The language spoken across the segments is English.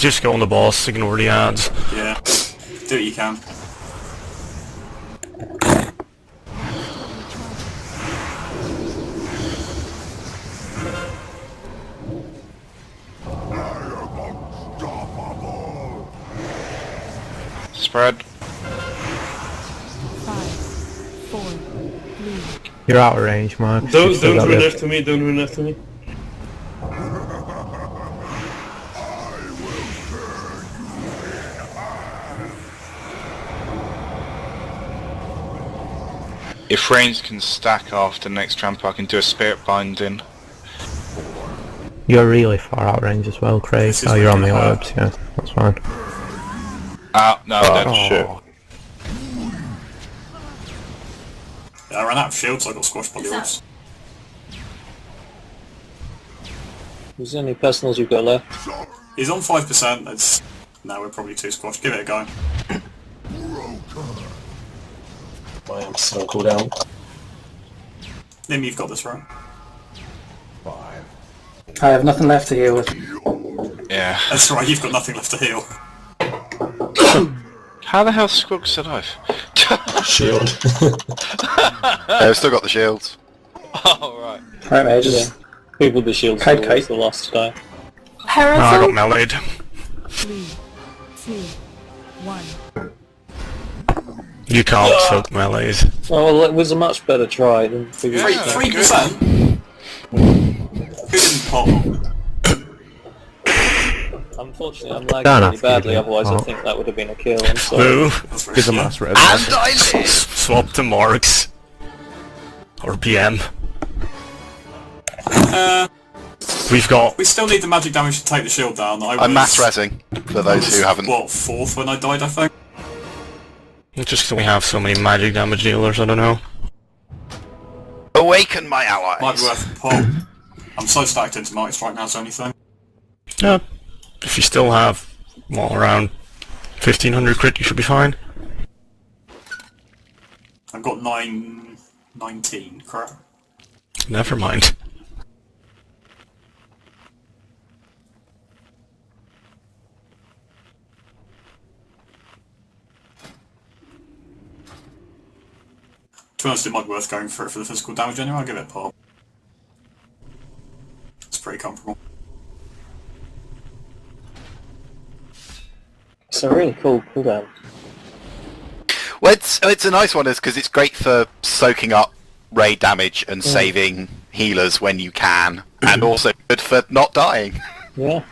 Just go on the boss, ignore the ads. Yeah. Do what you can. Spread. 5, 4, 3. You're out of range, Mark. Don't run after me, don't run after me. If Reigns can stack after next tramp, I can do a spirit binding. You're really far out of range as well, Craig. This is Oh, you're on the really orbs, yeah. That's fine. No, I'm dead. Shit. Yeah, I ran out of shields, so I got squashed by the orbs. Who's the only personals you've got left? He's on 5%, it's... No, we're probably too squashed. Give it a go. I am still on cooldown. Nim, you've got this, right? I have nothing left to heal with. Yeah. That's right, you've got nothing left to heal. How the hell's Squog still alive? Shield. Yeah, we've still got the shields. Oh, right. Right, mages. People with the shields Kite, are always kite. the last to die. No, I got meleeed. 3, 2, 1. You can't soak melees. Oh, well, it was a much better try than previous. Yeah. 3%? Who didn't pop? Unfortunately, I'm lagging Don't really have to badly, do it. otherwise I Oh. think that would have been a kill. I'm sorry. Boo. That's very Gives a shit. mass res. And I live! Swap to Marks. Or PM. We've got... We still need the magic damage to take the shield down. I'm mass resing, for those who haven't. What, 4th when I died, I think? Just 'cause we have so many magic damage dealers, I don't know. Awaken my Might allies! be worth a pop. I'm so stacked into Mighty Strike now, it's the only thing. Yeah. If you still have, well, around 1500 crit, you should be fine. I've got 19, correct? Never mind. To be honest, it might be worth going for it for the physical damage anyway, I'll give it a pop. It's pretty comfortable. It's a really cool cooldown. Well, it's a nice one, because it's great for soaking up raid damage and saving healers when you can, and also good for not dying. Yeah.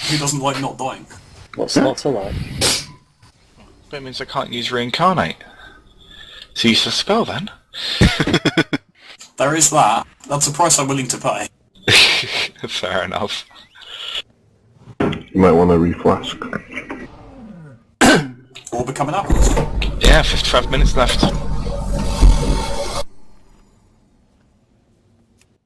Who doesn't like not dying? What's not to like? That means I can't use reincarnate. So use a spell then? There is that. That's a price I'm willing to pay. Fair enough. You might want to reflask. Or become an apple. Yeah, 55 minutes left.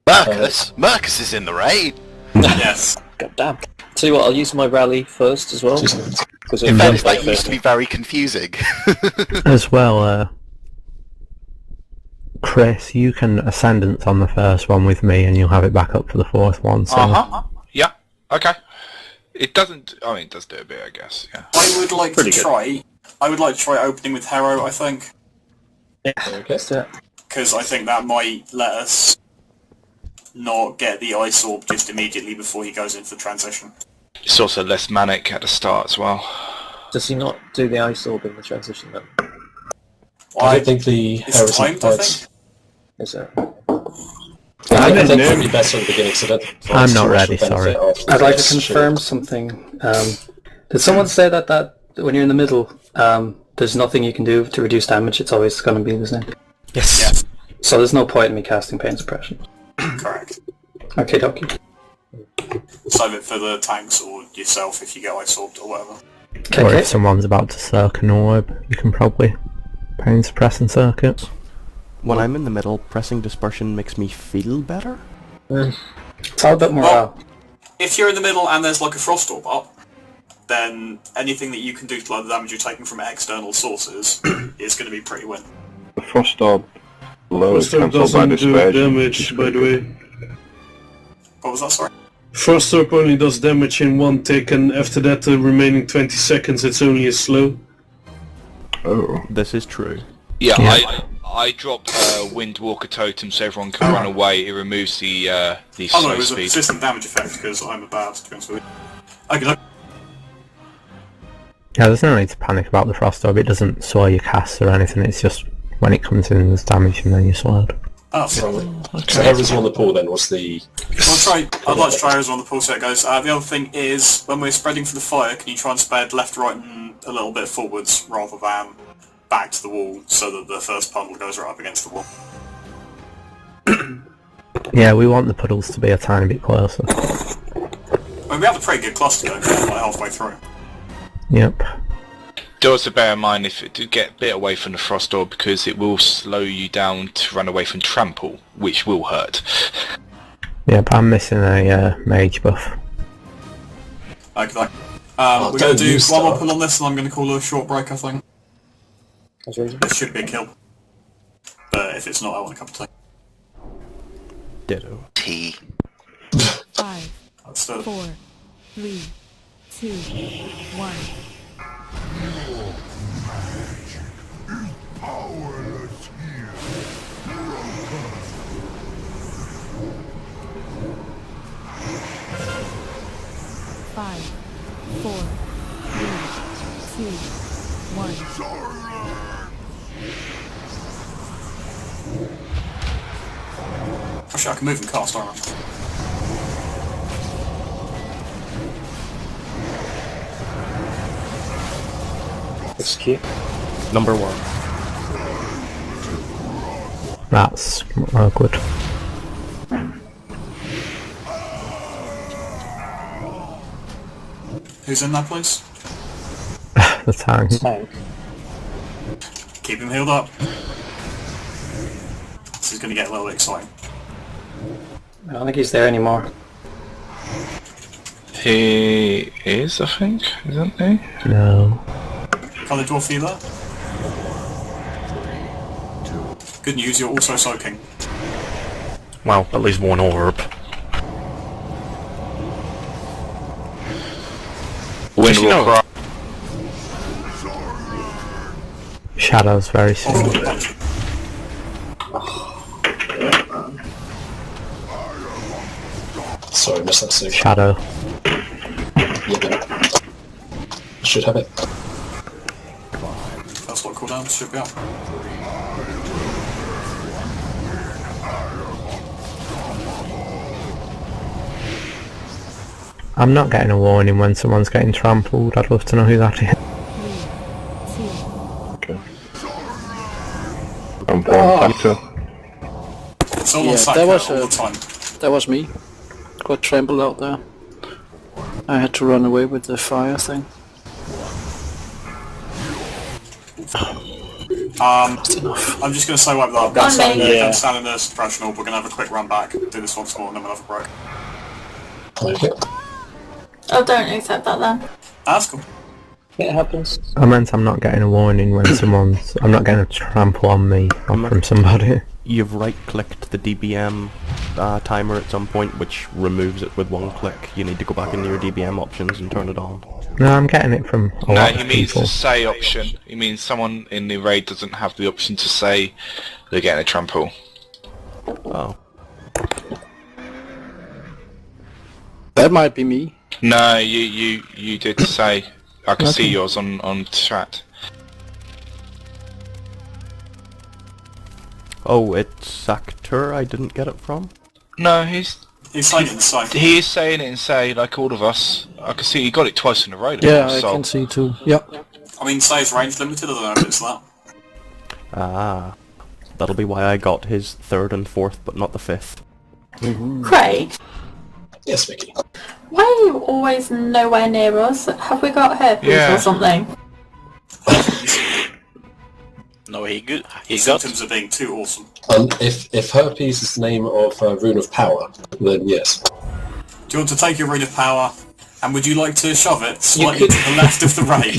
Mercus is in the raid! Yes. God damn. Tell you what, I'll use my rally first as well. Because In fact, that used to be very confusing. As well, Chris, you can Ascendance on the first one with me and you'll have it back up for the fourth one, so... Yeah, okay. It doesn't... I mean, it does do a bit, I guess, yeah. I would like to try... I would like to try opening with Hero, I think. Okay. Because I think that might let us not get the Ice Orb just immediately before he goes in for transition. It's also less manic at the start as well. Does he not do the ice orb in the transition then? I don't think the It's heresy timed, I provides... think. Is it? I think it would be best at the beginning, so that... I'm not ready, sorry. I'd like to confirm something. Did someone say that when you're in the middle, there's nothing you can do to reduce damage, it's always going to be the same? Yes. Yes. So there's no point in me casting Pain Suppression. Correct. Okay, dokie. Save it for the tanks or yourself if you get Ice Orbed or whatever. Okay, Or okay. if someone's about to circ an orb, you can probably Pain Suppress and circuit. When I'm in the middle, pressing dispersion makes me feel better. It's all about morale. Well, if you're in the middle and there's like a Frost Orb up, then anything that you can do to lower the damage you're taking from external sources is going to be pretty win. The Frost Orb low is Frost Orb cancelled by doesn't do dispersion. damage, by the way. What was that, sorry? Frost Orb only does damage in one tick, and after that, the remaining 20 seconds, it's only a slow. Oh. This is true. Yeah, I dropped Windwalker Totem so everyone can run away. It removes the Oh no, slow it was a speed. persistent damage effect because I'm a bad, to be honest with you. Okay, look. Yeah, there's no need to panic about the Frost Orb. It doesn't slow your cast or anything. It's just when it comes in, there's damage and then you're slowed. Oh, sorry. So Heroism on the pool then was the... I'd like to try Heroism on the pool so it goes. The other thing is, when we're spreading for the fire, can you try and spread left, right and a little bit forwards rather than back to the wall so that the first puddle goes right up against the wall? Yeah, we want the puddles to be a tiny bit closer. I mean, we have a pretty good cluster going like halfway through. Yep. Do also bear in mind if it do get a bit away from the Frost Orb because it will slow you down to run away from Trample, which will hurt. Yeah, but I'm missing a mage buff. Okay, we're going to do one more pull on this and I'm going to call a short break, I think. This should be a kill. But if it's not, I want a cup of tea. Ditto. Tea. 5, Let's do it. 4, 3, 2, 1. Five, 4, 3, 2, 1. Actually, I can move and cast, aren't I? Execute. Number 1. That's good. Who's in that place? The tank. Tank. Keep him healed up. This is going to get a little bit exciting. I don't think he's there anymore. He is, I think, isn't he? No. Can the dwarf heal that? Good news, you're also soaking. Well, at least one orb. Windwalker. Shadow's very soon. Sorry, missed that save. Shadow. Yeah. Should have it. That's what cooldowns should be up. I'm not getting a warning when someone's getting trampled. I'd love to know who that is. 3, 2, Okay. I'm one factor. It's all on Yeah, sack that was all the time. That was me. Got trampled out there. I had to run away with the fire thing. I'm just going to say wipe that up. Go On stand me. in stand in the suppression orb. We're going to have a quick run back, do this once more, and then we'll have a break. Okay. Oh, don't accept that then. That's cool. It happens. I meant I'm not getting a warning when someone's... I'm not getting a trample on me from somebody. You've right-clicked the DBM timer at some point, which removes it with one click. You need to go back into your DBM options and turn it on. No, I'm getting it from a No, lot he of means people. the say option. He means someone in the raid doesn't have the option to say they're getting a trample. Oh. That might be me. No, you did say. I can see yours on chat. Oh, it's Sector I didn't get it from? No, he's saying it in Sight. He is saying it in Say, like all of us. I can see he got it twice in a row. Yeah, so. I can see too. Yep. I mean, Say's range limited, I don't know if it's that. Ah. That'll be why I got his 3rd and 4th, but not the 5th. Craig, Yes, Vicky. why are you always nowhere near us? Have we got herpes or something? No, he got symptoms of being too awesome. If herpes is the name of Rune of Power, then yes. Do you want to take your Rune of Power, and would you like to shove it slightly to the left of the raid?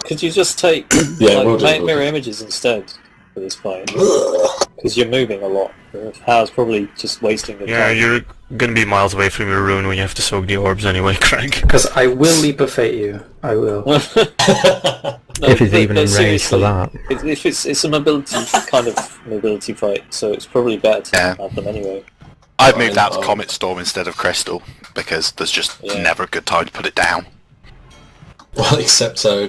Could you just take Yeah, we'll do, mirror images instead for this fight? Because you're moving a lot. Power's probably just wasting the Yeah, time. you're gonna be miles away from your rune when you have to soak the orbs anyway, Craig. Because I will leap of fate you. I will. No, If he's but- even but in range for seriously, that. If it's a mobility kind of mobility fight, so it's probably better to Yeah. have them anyway. I've moved out to Comet Storm instead of Crystal because there's just Yeah. never a good time to put it down. Well, except so...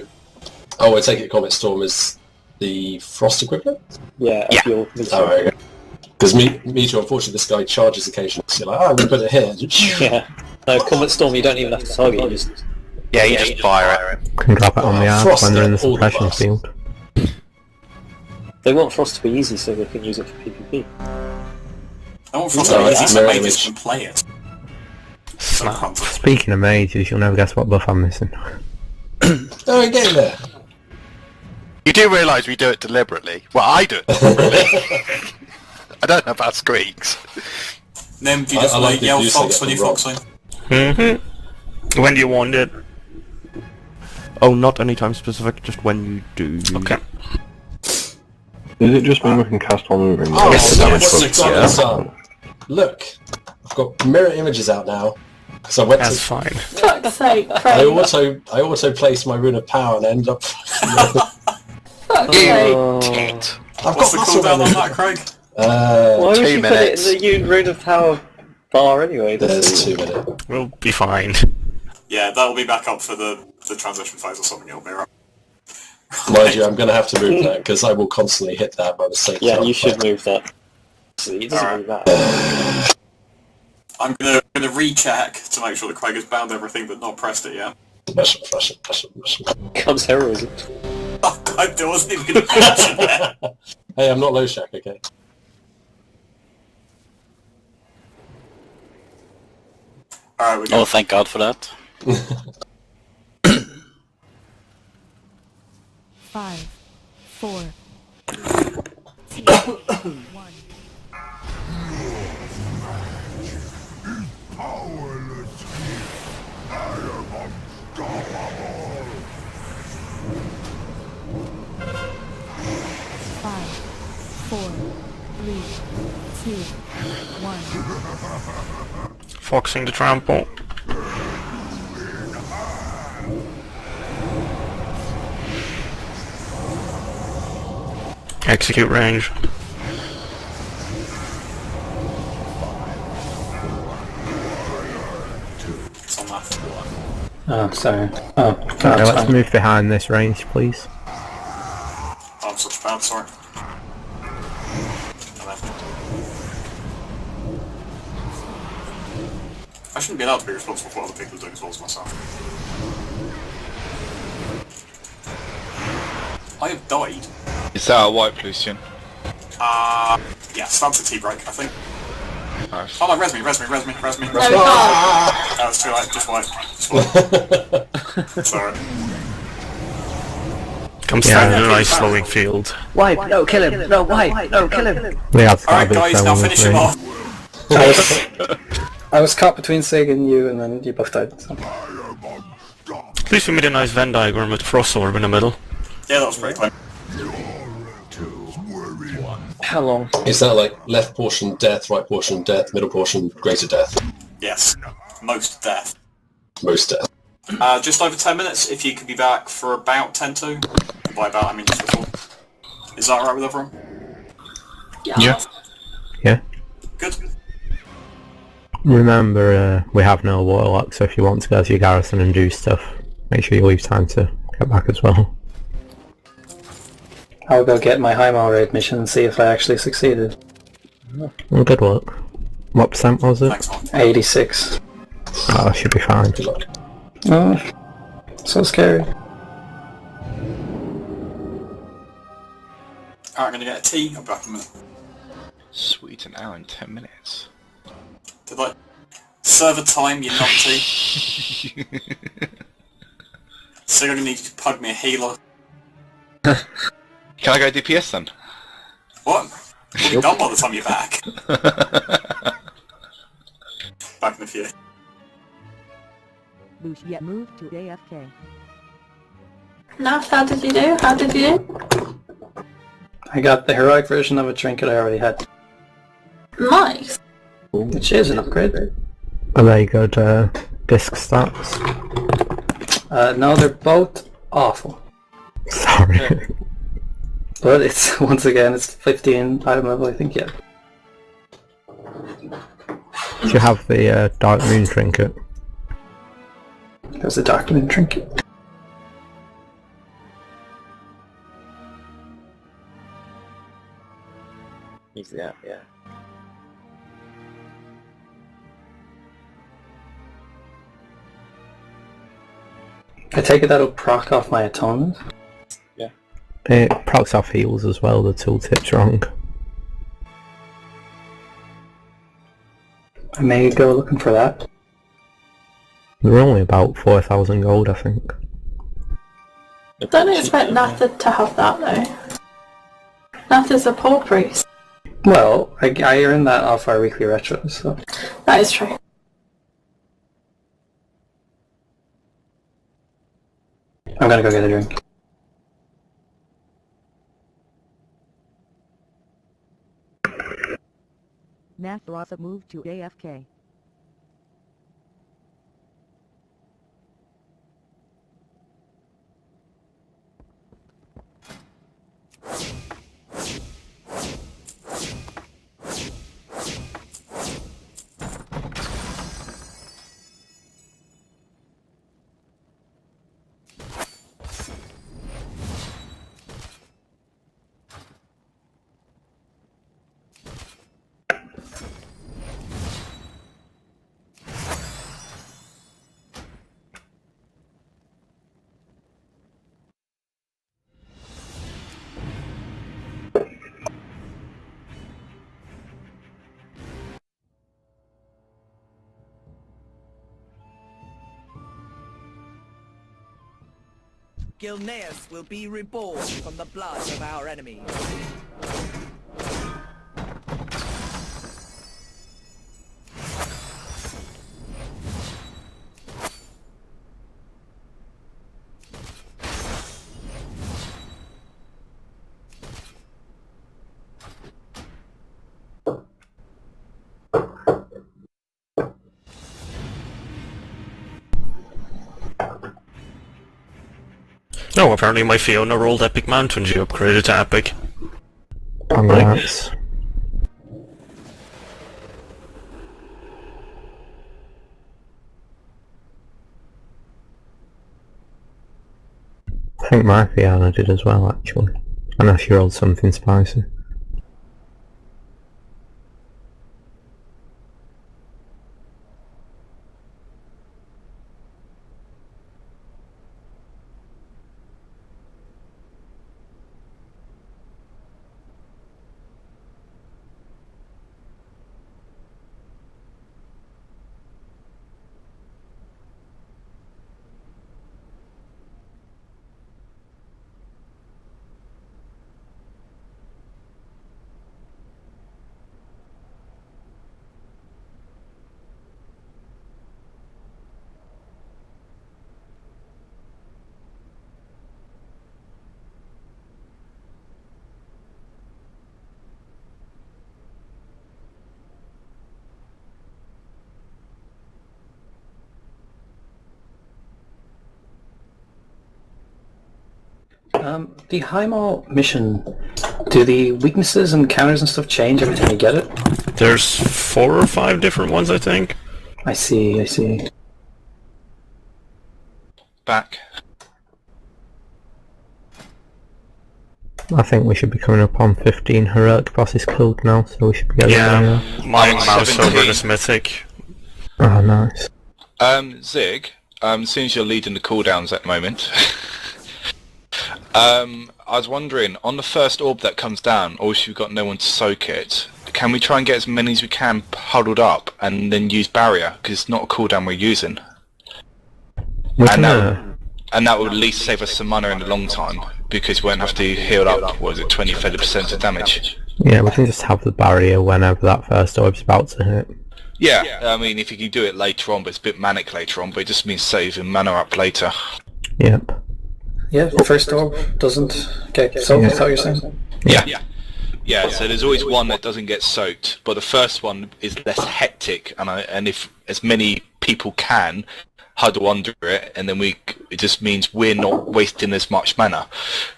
Oh, I take it Comet Storm is the Frost equivalent? Yeah, Yeah. if you're Oh, because Meteor, unfortunately, this guy charges occasionally. So you're like, oh, I'm going to put it here. Yeah. No, Comet Storm, you don't even have to target. You just Yeah, you just fire it. Can drop it on the arc Frost when they're in the all the suppression bars. field. they want Frost to be easy so they can use it for PvP. I want Frost No, to be easy it's so mirror mages image. can play it. Snap. Speaking of mages, you'll never guess what buff I'm missing. Oh, get in there. You do realise we do it deliberately. Well, I do it deliberately. I don't know about squeaks. Nim, do you just I like the yell using fox it when you're from Rob. foxing? When do you want it? Oh, not anytime specific, just when you do. Okay. Is it just when we can cast all moving? Oh, Yes, look damage what books, you've done, yeah. son. Look, I've got mirror images out now. Because I went That's to... fine. Fuck's sake, I Craig. auto placed my Rune of Power and ended up... Fuck's sake. Tit. I've What's got the muscle cooldown on memory. that, Craig? Why would 2 you minutes. put it in the Rune of Power bar anyway? There's 2 minutes. We'll be fine. Yeah, that'll be back up for the transition phase or something, it'll be right. Mind you, I'm going to have to move that because I will constantly hit that by mistake. Yeah, you should move that. See, it doesn't move that. I'm gonna recheck to make sure that Craig has bound everything but not pressed it yet. Flash it. Comes heroism. Oh, I wasn't even gonna mention that. Hey, I'm not low shack, okay? Alright, we go. Oh, thank God for that. 5, 4, 2, 1. Five, 4, 3, 2, 1. Foxing the trample. Execute range. It's on that. Oh, sorry. Oh, Okay, that's let's fine. move behind this range, please. Oh, I'm such bad, sorry. And then- I shouldn't be allowed to be responsible for what other people are doing as well as myself. I have died. Is that a wipe, Lucian? Yes, that's a tea break, I think. Nice. Oh no, res me. No, we can't. That was too late, just wipe. Sorry. Come Yeah, stand in a yeah. nice flowing field. Wipe! No, kill him! No, wipe! No, kill him! We have to Alright guys, now finish him off. I was caught between Sig and you, and then you both died. So. At least we made a nice Venn diagram with the frost orb in the middle. Yeah, that was pretty clean. How long? Is that like left portion death, right portion death, middle portion greater death? Yes. Most death. Most death. Just over 10 minutes, if you could be back for about 10 to. By about, I mean just before. Is that alright with everyone? Yeah. Yeah. Good. Remember, we have no warlock, so if you want to go to your garrison and do stuff, make sure you leave time to get back as well. I'll go get my Highmail raid mission and see if I actually succeeded. Well, good luck. What percent was it? Thanks, man. 86. Oh, that should be fine. Good luck. Oh, so scary. Alright, I'm gonna get a tea. I'll be back in a minute. Sweet, an hour and 10 minutes. Did I... Server time, you numpty. So you're gonna need to plug me a healer. Can I go DPS then? What? We'll be done by the time you're back. Back in a few. Lucia moved to AFK. Nav, how did you do? How did you do? I got the heroic version of a trinket I already had. Nice. Which is an upgrade. Are they good disc stats? No, they're both awful. Sorry. But it's, once again, it's 15 item level, I think, yeah. Do you have the Dark Moon trinket? There's the Dark Moon trinket. He's the app, yeah. I take it that'll proc off my atonement? Yeah. It procs off heals as well, the tooltip's wrong. I may go looking for that. They're only about 4,000 gold, I think. Don't expect Natha to have that though. Natha's a poor priest. Well, I earn that off our weekly retros, so... That is true. I'm gonna go get a drink. Nathrasa moved to AFK. Gilneas will be reborn from the blood of our enemies. Oh, apparently my Fiona rolled Epic Mount when she upgraded to Epic. Congrats. I think my Fiona did as well, actually. I know she rolled something spicy. The Highmaul mission, do the weaknesses and counters and stuff change every time you get it? There's 4 or 5 different ones, I think. I see, I see. Back. I think we should be coming up on 15 heroic bosses killed now, so we should be getting there. My I'm mouse 17. over this mythic. Oh, nice. Zig, as soon as you're leading the cooldowns at the moment, I was wondering, on the first orb that comes down, or if you've got no one to soak it, can we try and get as many as we can huddled up and then use barrier, because it's not a cooldown we're using. And that would at least save us some mana in the long time, because we won't have to heal up, what is it, 20-30% of damage. Yeah, we can just have the barrier whenever that first orb's about to hit. Yeah, I mean, if you can do it later on, but it's a bit manic later on, but it just means saving mana up later. Yep. Yeah, the first orb doesn't get soaked, is that what you're saying? Yeah, so there's always one that doesn't get soaked, but the first one is less hectic, and if as many people can huddle under it, and then it just means we're not wasting as much mana,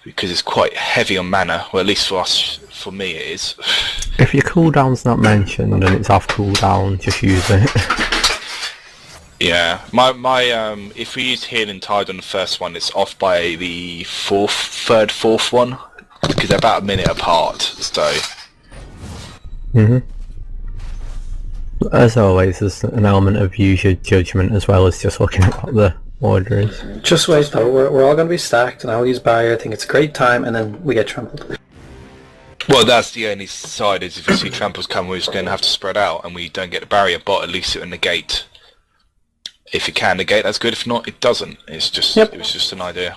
because it's quite heavy on mana, or at least for me it is. If your cooldown's not mentioned and it's off cooldown, just use it. Yeah, my if we use Healing Tide on the first one, it's off by the fourth one, because they're about a minute apart, so... As always, there's an element of use your judgment as well as just looking at what the order is. Just wait though, we're all going to be stacked and I'll use barrier, I think it's a great time, and then we get trampled. Well, that's the only side, is if you see tramples come, we're just going to have to spread out, and we don't get the barrier, but at least it will negate. If it can negate, that's good. If not, it doesn't. It's just It was just an idea.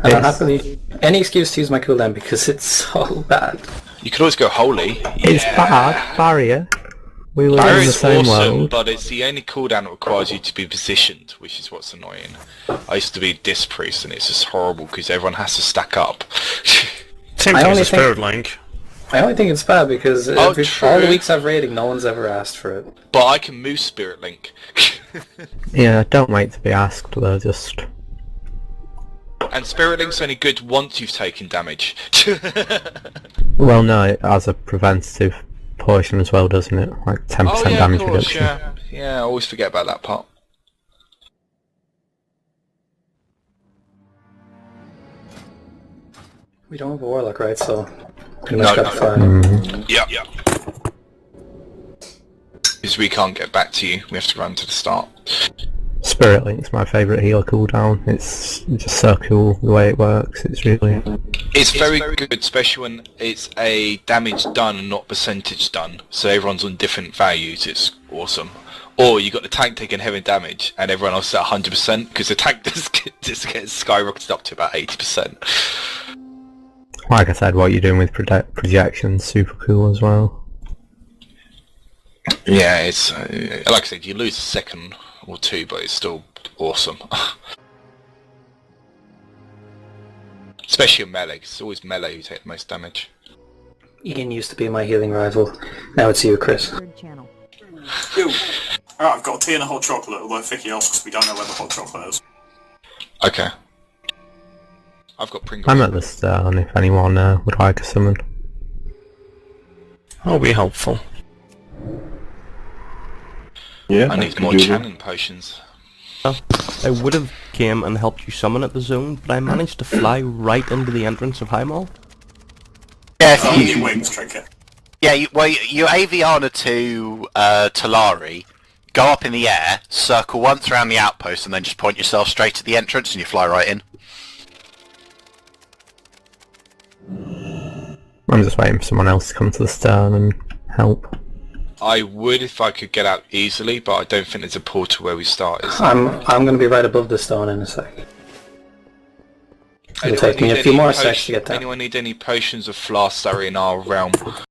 And I'll happily any excuse to use my cooldown because it's so bad. You could always go holy. It's bad, barrier. We were in the Barrier's same awesome, world. but it's the only cooldown that requires you to be positioned, which is what's annoying. I used to be Disc Priest, and it's just horrible because everyone has to stack up. Same thing as a Spirit Link. I only think it's bad because all the weeks I've raided, no one's ever asked for it. But I can move Spirit Link. Yeah, don't wait to be asked though, just... And Spirit Link's only good once you've taken damage. Well, no, it has a preventative portion as well, doesn't it? Like 10% damage of course, reduction. Yeah, I always forget about that part. We don't have a warlock, right? So pretty much got to fly. Yeah. Because we can't get back to you, we have to run to the start. Spirit Link's my favourite healer cooldown. It's just so cool the way it works. It's really... It's very good, especially when it's a damage done and not percentage done. So everyone's on different values, it's awesome. Or you got the tank taking heavy damage and everyone else is at 100% because the tank just gets skyrocketed up to about 80%. Like I said, what you're doing with projection's super cool as well. Yeah, it's like I said, you lose a second or two, but it's still awesome. Especially in melee, 'cause it's always melee who take the most damage. Ian used to be my healing rival. Now it's you, Chris. Yo. Alright, I've got a tea and a hot chocolate, although Vicky asks we don't know where the hot chocolate is. Okay. I've got Pringles. I'm at the stern if anyone would like a summon. That'll be helpful. Yeah, I need more Channon potions. I would have came and helped you summon at the zone, but I managed to fly right into the entrance of Highmall. Yeah, Your wings trinket. Yeah, you Aviana to Talari, go up in the air, circle once around the outpost, and then just point yourself straight at the entrance, and you fly right in. I'm just waiting for someone else to come to the stern and help. I would if I could get out easily, but I don't think there's a portal where we started. I'm going to be right above the stone in a sec. It'll take me a few more seconds to get down. Anyone need any potions or flasks that are in our realm?